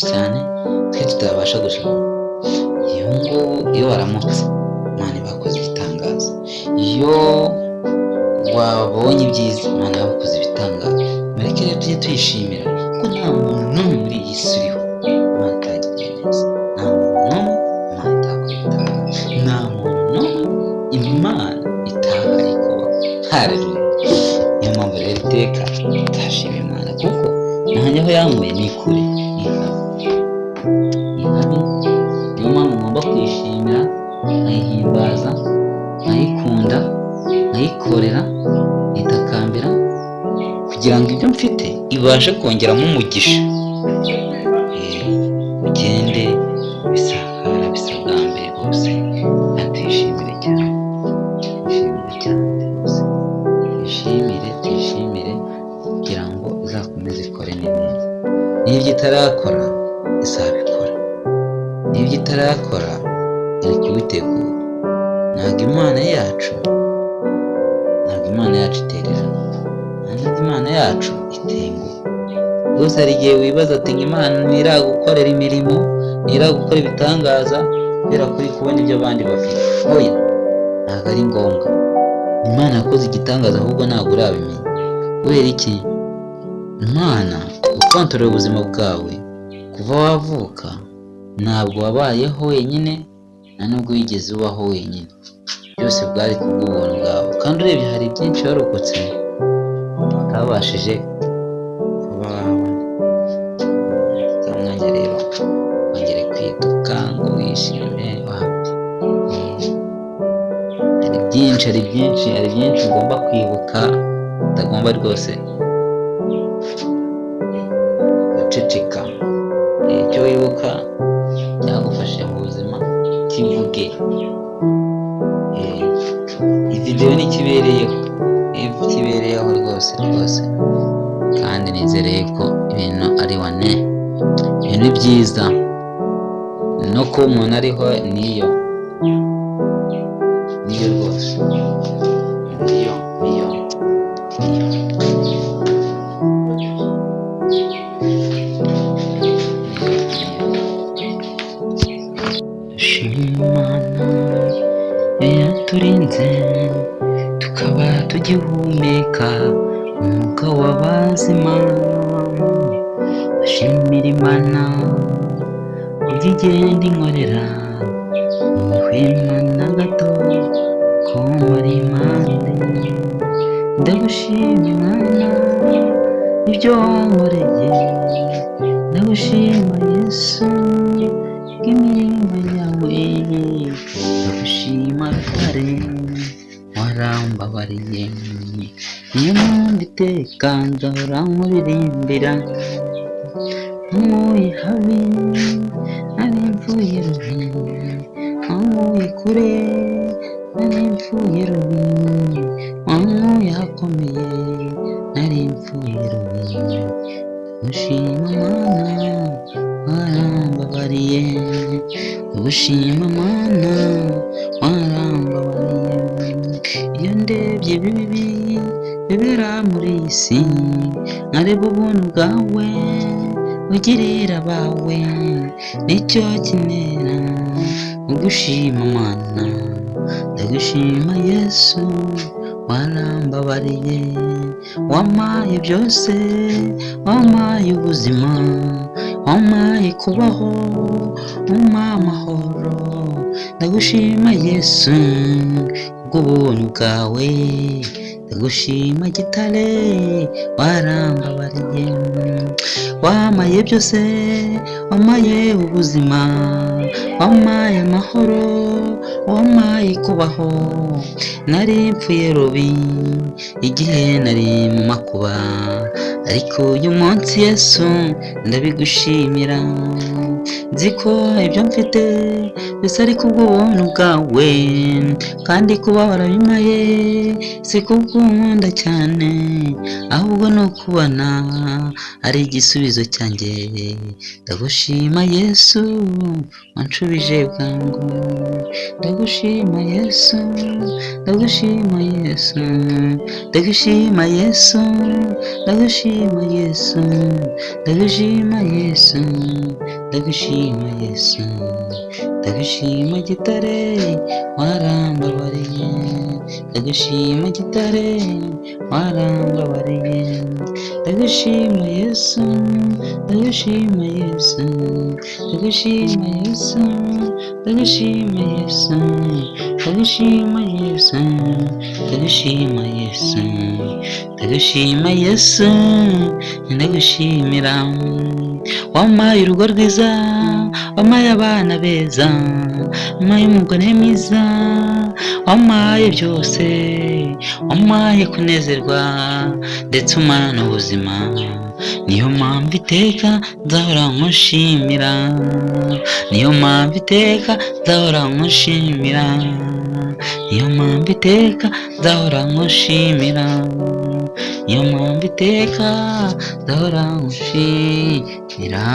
cyane twe tutabasha gusoma. Iyo waramutse Imana ibakoze ibitangaza, iyo wabonye ibyiza Imana yabakoze ibitangaza. Mureke rero tujye tuyishimira kuko nta muntu n'umwe muri iyi si uriho Imana itagiriye neza, nta muntu n'umwe Imana itakoze ibitangaza, nta muntu n'umwe Imana itahaye kubaho. Haleluya! Niyo mpamvu rero iteka tutashima Imana kuko nanjye aho yankuye ni kure, ni habi. Niyo mpamvu ngomba kuyishimira, nkayihimbaza, nkayikunda, nkayikorera, nkitakambira kugira ngo ibyo mfite ibashe kongeramo umugisha, ugende bisakara bisagambe rwose. Tuyishimire cyane, tuyishimire cyane rwose, tuyishimire kugira ngo izakomeze ikore n'ibindi. N'ibyo itarakora izabikora, n'ibyo itarakora iri kubitegura. Ntabwo Imana yacu itererana, ntabwo Imana yacu itenguha. Rwose hari igihe wibaza ati Imana ntiragukorera imirimo, ntiragukora ibitangaza kubera ko uri kubona ibyo abandi bafite. Oya, ntabwo ari ngombwa. Imana yakoze igitangaza ahubwo ntabwo urabimenya. Kubera iki? Imana ukontorora ubuzima bwawe kuva wavuka, ntabwo wabayeho wenyine, nta nubwo wigeze ubaho wenyine. Byose bwari kubw'ubuntu bwawe, kandi urebye hari byinshi warokotse utabashije kuba wabona. Umwanya rero wongere kwiduka ngo wishime wapi. Hari byinshi ugomba kwibuka, utagomba rwose guceceka. Icyo wibuka cyagufashije mu buzima kivuge. Video n'ikibereyeho rwose, kandi nizereye ko ibintu ari wane, ibintu byiza no kuba umuntu ariho niyo rwose, niyo Imana yaturinze tukaba tugihumeka umwuka w'abazima. Ndashimira Imana uburyo igenda inkorera ntihwema na gato ko muri impande. Ndagushima Imana ibyo wankoreye, ndagushima Yesu bw'imirimo yawe, ndagushima Rutare warambabariye. Niyo mpamvu iteka nzahora nkuririmbira, nkuye habi nari mvuye rubi, nkuye kure nari mvuye rubi, nkuye hakomeye nari mvuye rubi. Ndagushima Mana warambabariye, ndagushima Mana warambabariye. Iyo ndebye ibibi bibera muri iyi si, nkareba ubuntu bwawe ugirira abawe, nicyo kinera ugushima Mana. Ndagushima Yesu warambabariye, wampaye byose, wampaye ubuzima, wampaye kubaho, wampaye amahoro. Ndagushima Yesu bw'ubuntu bwawe, ndagushima Gitare warambabariye. Wampaye byose, wampaye ubuzima, wampaye amahoro, wampaye kubaho. Nari mpfuye rubi igihe nari mu makuba, ariko uyu munsi Yesu ndabigushimira. nzi ko ibyo mfite bisa ari kubw'ubuntu bwawe, kandi kuba warabimaye si kubw'unkunda cyane, ahubwo ni ukubona ari igisubizo cyanjye. Ndagushima Yesu wanshubije bwangu, ndagushima Yesu, ndagushima Yesu, ndagushima Yesu, ndagushima Yesu, ndagushima Yesu, ndagushima Yesu, ndagushima gitare warambabariye, ndagushima gitare warambabariye, ndagushima Yesu, ndagushima Yesu, ndagushima Yesu, ndagushima Yesu, ndagushima Yesu, ndagushima Yesu, ndagushima Yesu, ndagushimira. Wampaye urugo rwiza, wampaye abana beza, wampaye umugore mwiza, wampaye byose, wampaye kunezerwa ndetse umara n'ubuzima. Niyo mpamvu iteka nzahora nkushimira, niyo mpamvu iteka nzahora nkushimira, niyo mpamvu iteka nzahora nkushimira, niyo mpamvu iteka nzahora nkushimira.